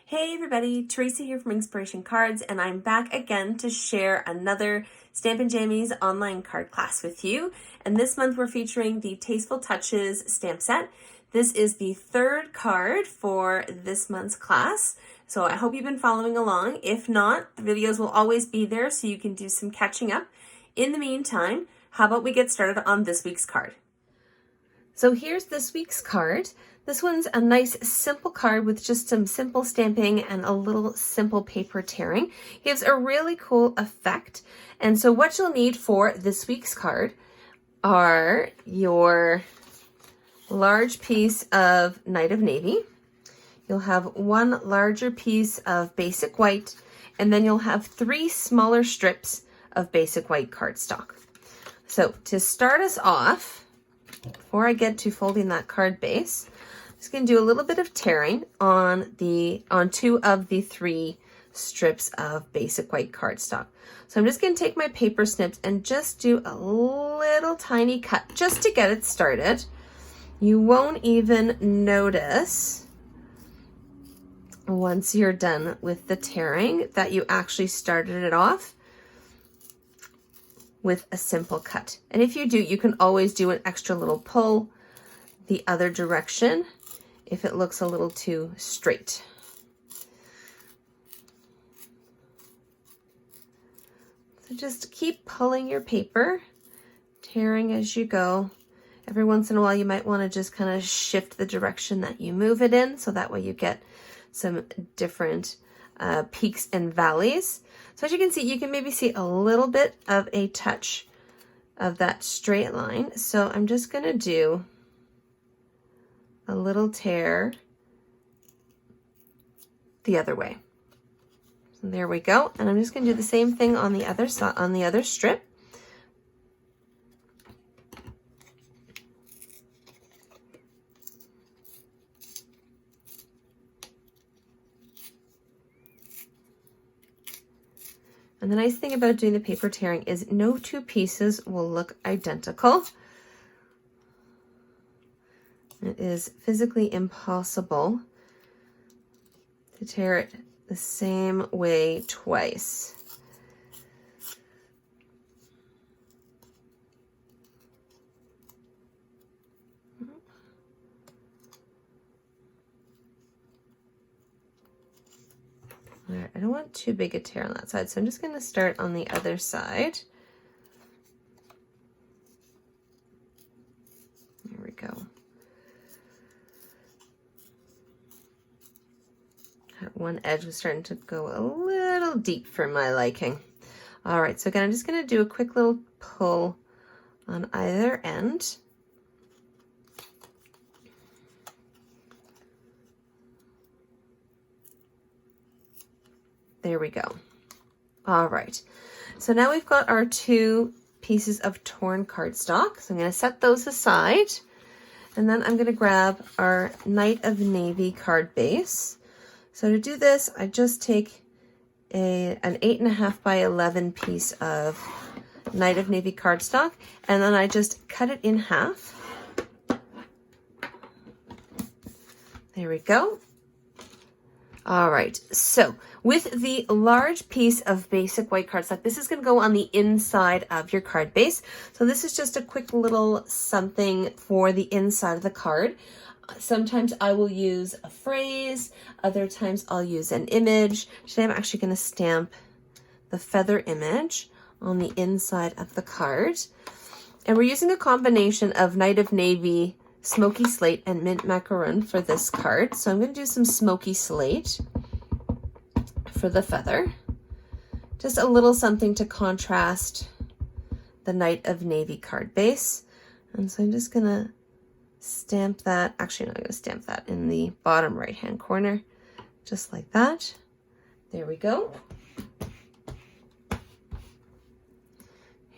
Hey everybody, Teresa here from Inspiration Cards, and I'm back again to share another Stamp Jammies online card class with you. And this month we're featuring the Tasteful Touches stamp set. This is the third card for this month's class, so I hope you've been following along. If not, the videos will always be there so you can do some catching up. In the meantime, how about we get started on this week's card? So here's this week's card. This one's a nice simple card with just some simple stamping and a little simple paper tearing. Gives a really cool effect. And so what you'll need for this week's card are your large piece of Night of Navy. You'll have one larger piece of basic white, and then you'll have 3 smaller strips of basic white cardstock. So to start us off, before I get to folding that card base, I'm just going to do a little bit of tearing on 2 of the 3 strips of basic white cardstock. So I'm just going to take my paper snips and just do a little tiny cut just to get it started. You won't even notice once you're done with the tearing that you actually started it off with a simple cut. And if you do, you can always do an extra little pull the other direction if it looks a little too straight. So just keep pulling your paper, tearing as you go. Every once in a while you might want to just kind of shift the direction that you move it in, so that way you get some different peaks and valleys. So as you can see, you can maybe see a little bit of a touch of that straight line. So I'm just going to do a little tear the other way. So there we go. And I'm just going to do the same thing on the other side, on the other strip. And the nice thing about doing the paper tearing is no 2 pieces will look identical. It is physically impossible to tear it the same way twice. All right, I don't want too big a tear on that side, so I'm just going to start on the other side. There we go. That one edge was starting to go a little deep for my liking. All right, so again, I'm just going to do a quick little pull on either end. There we go. All right, so now we've got our 2 pieces of torn cardstock. So I'm going to set those aside, and then I'm going to grab our Night of Navy card base. So to do this, I just take an 8.5 by 11 piece of Night of Navy cardstock, and then I just cut it in half. There we go. All right, so with the large piece of basic white cardstock, this is going to go on the inside of your card base. So this is just a quick little something for the inside of the card. Sometimes I will use a phrase, other times I'll use an image. Today I'm actually going to stamp the feather image on the inside of the card. And we're using a combination of Night of Navy, Smoky Slate, and Mint Macaroon for this card. So I'm going to do some Smoky Slate for the feather. Just a little something to contrast the Night of Navy card base. And so I'm just going to stamp that. Actually, no, I'm going to stamp that in the bottom right hand corner, just like that. There we go.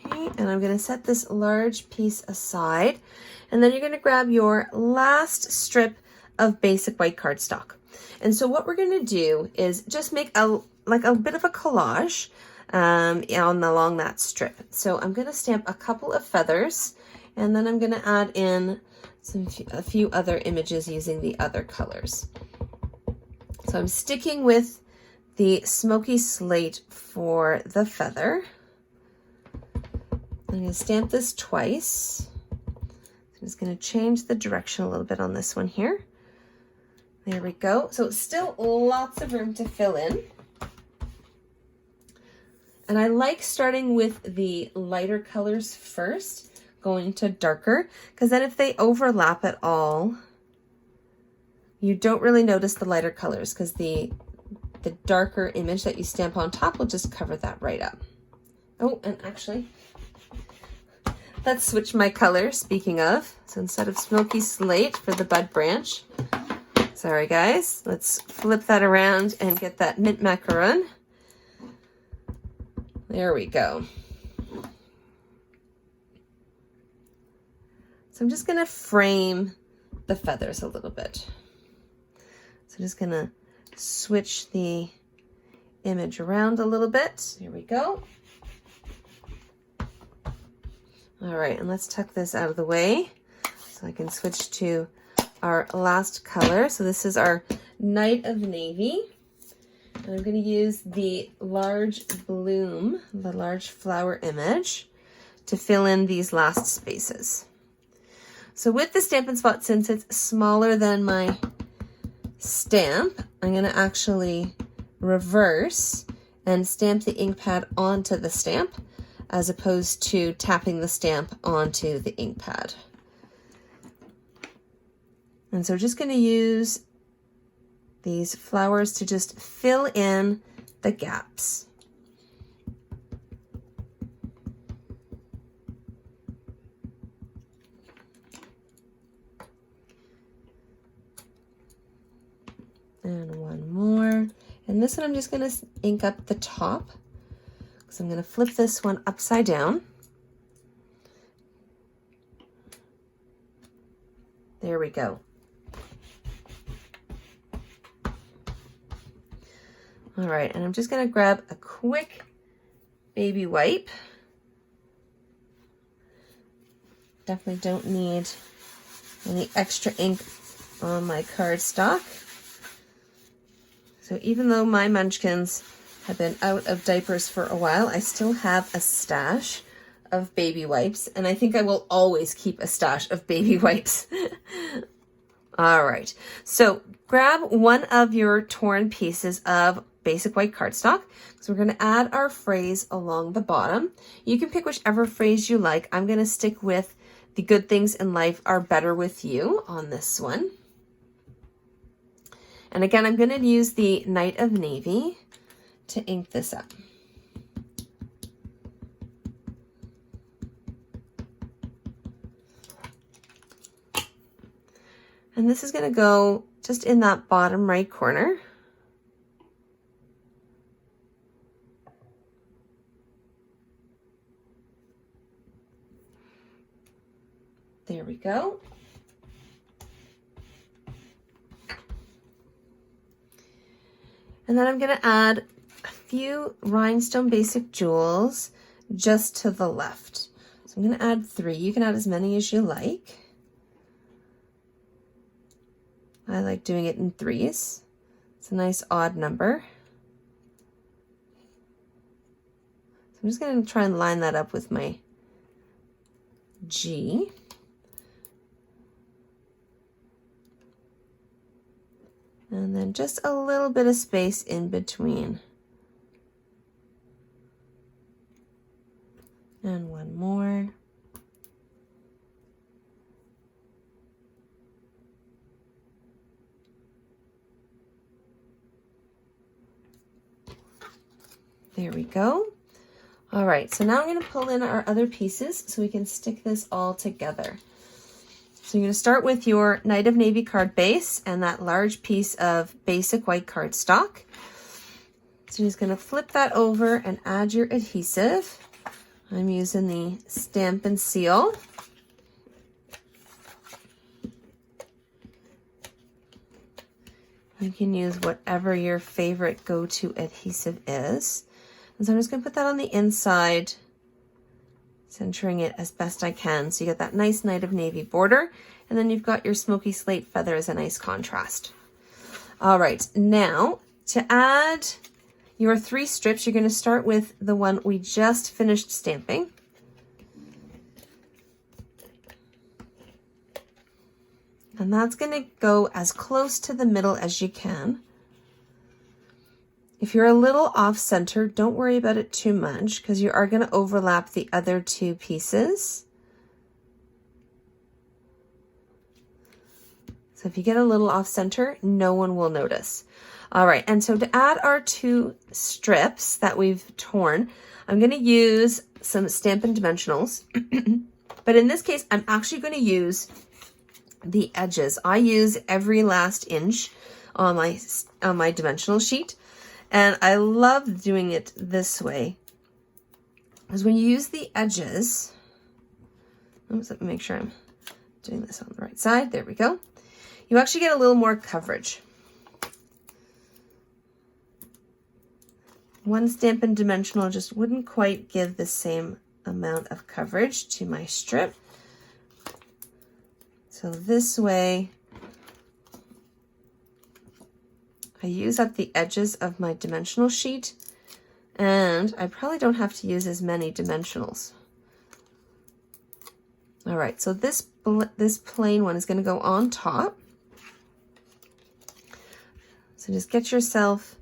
Okay, and I'm going to set this large piece aside, and then you're going to grab your last strip of basic white cardstock. And so what we're going to do is just make a bit of a collage along that strip. So I'm going to stamp a couple of feathers, and then I'm going to add in a few other images using the other colors. So I'm sticking with the smoky slate for the feather. I'm going to stamp this twice. I'm just going to change the direction a little bit on this one here. There we go. So it's still lots of room to fill in. And I like starting with the lighter colors first, going to darker, because then if they overlap at all, you don't really notice the lighter colors, because the darker image that you stamp on top will just cover that right up. Oh, and actually, let's switch my color, speaking of. So instead of smoky slate for the bud branch, sorry guys, let's flip that around and get that mint macaron. There we go. So I'm just going to frame the feathers a little bit. So I'm just going to switch the image around a little bit. Here we go. All right, and let's tuck this out of the way so I can switch to our last color. So this is our Night of Navy. And I'm going to use the large bloom, the large flower image, to fill in these last spaces. So with the Stampin' Spot, since it's smaller than my stamp, I'm going to actually reverse and stamp the ink pad onto the stamp, as opposed to tapping the stamp onto the ink pad. And so we're just going to use these flowers to just fill in the gaps. And one more. And this one I'm just going to ink up the top. So I'm going to flip this one upside down. There we go. All right, and I'm just going to grab a quick baby wipe. Definitely don't need any extra ink on my cardstock. So even though my munchkins have been out of diapers for a while, I still have a stash of baby wipes, and I think I will always keep a stash of baby wipes. All right, so grab one of your torn pieces of basic white cardstock. So we're going to add our phrase along the bottom. You can pick whichever phrase you like. I'm going to stick with "The good things in life are better with you" on this one. And again, I'm going to use the Night of Navy to ink this up. And this is going to go just in that bottom right corner. There we go. And then I'm going to add a few rhinestone basic jewels just to the left. So I'm going to add 3. You can add as many as you like. I like doing it in 3s. It's a nice odd number. So I'm just going to try and line that up with my G. And then just a little bit of space in between. And one more. There we go. All right, so now I'm going to pull in our other pieces so we can stick this all together. So you're going to start with your Night of Navy card base and that large piece of basic white cardstock. So you're just going to flip that over and add your adhesive. I'm using the Stampin' Seal. You can use whatever your favorite go-to adhesive is. And so I'm just going to put that on the inside, centering it as best I can. So you get that nice Night of Navy border, and then you've got your smoky slate feather as a nice contrast. All right, now to add your 3 strips, you're going to start with the one we just finished stamping. And that's going to go as close to the middle as you can. If you're a little off center, don't worry about it too much because you are going to overlap the other 2 pieces. So if you get a little off center, no one will notice. All right, and so to add our 2 strips that we've torn, I'm going to use some Stampin' Dimensionals. But in this case, I'm actually going to use the edges. I use every last inch on my dimensional sheet. And I love doing it this way, because when you use the edges, let me make sure I'm doing this on the right side. There we go. You actually get a little more coverage. One Stampin' Dimensional just wouldn't quite give the same amount of coverage to my strip. So this way, I use up the edges of my dimensional sheet, and I probably don't have to use as many dimensionals. All right, so this plain one is going to go on top. So just get yourself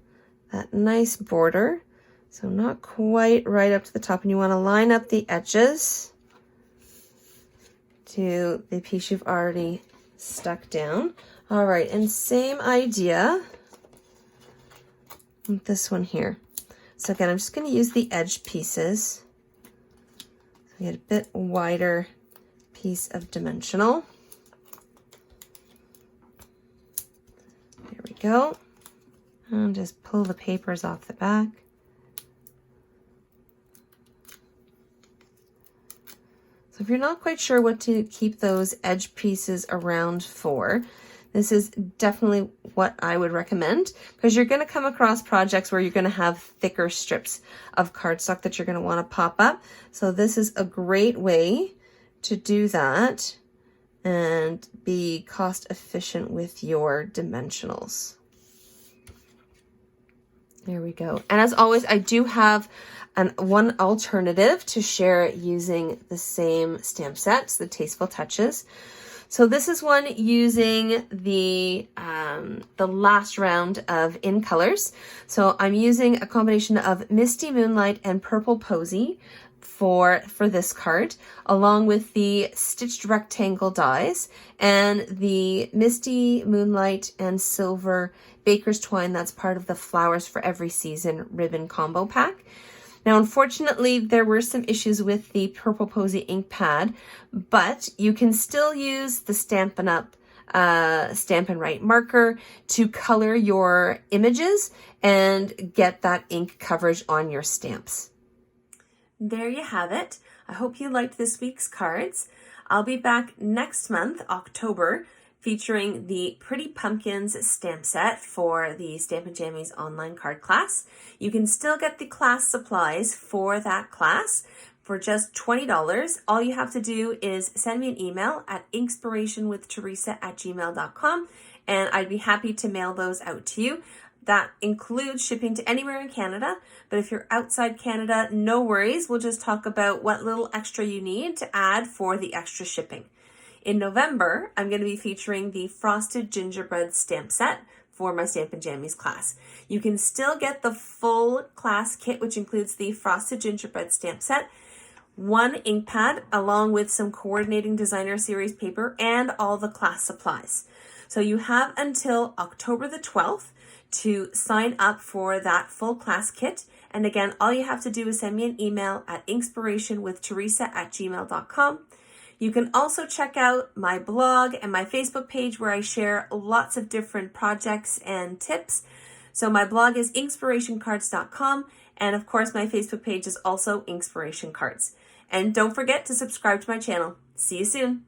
that nice border. So not quite right up to the top, and you want to line up the edges to the piece you've already stuck down. All right, and same idea with this one here. So again, I'm just going to use the edge pieces. So we get a bit wider piece of dimensional. There we go. And just pull the papers off the back. So if you're not quite sure what to keep those edge pieces around for, this is definitely what I would recommend, because you're going to come across projects where you're going to have thicker strips of cardstock that you're going to want to pop up. So this is a great way to do that and be cost efficient with your dimensionals. There we go. And as always, I do have one alternative to share using the same stamp sets, the Tasteful Touches. So this is one using the last round of In Colors. So I'm using a combination of Misty Moonlight and Purple Posy for this card, along with the stitched rectangle dies and the Misty Moonlight and Silver Baker's Twine. That's part of the Flowers for Every Season ribbon combo pack. Now, unfortunately, there were some issues with the Purple Posy ink pad, but you can still use the Stampin' Up! Stampin' Write marker to color your images and get that ink coverage on your stamps. There you have it. I hope you liked this week's cards. I'll be back next month, October, featuring the Pretty Pumpkins stamp set for the Stamp Jammies online card class. You can still get the class supplies for that class for just $20. All you have to do is send me an email at inspirationwiththeresa@gmail.com, and I'd be happy to mail those out to you. That includes shipping to anywhere in Canada, but if you're outside Canada, no worries. We'll just talk about what little extra you need to add for the extra shipping. In November, I'm going to be featuring the Frosted Gingerbread stamp set for my Stampin' Jammies class. You can still get the full class kit, which includes the Frosted Gingerbread stamp set, one ink pad, along with some coordinating designer series paper and all the class supplies. So you have until October the 12th to sign up for that full class kit. And again, all you have to do is send me an email at inspirationwiththeresa@gmail.com. You can also check out my blog and my Facebook page where I share lots of different projects and tips. So my blog is inspirationcards.com, and of course my Facebook page is also Inspiration Cards. And don't forget to subscribe to my channel. See you soon.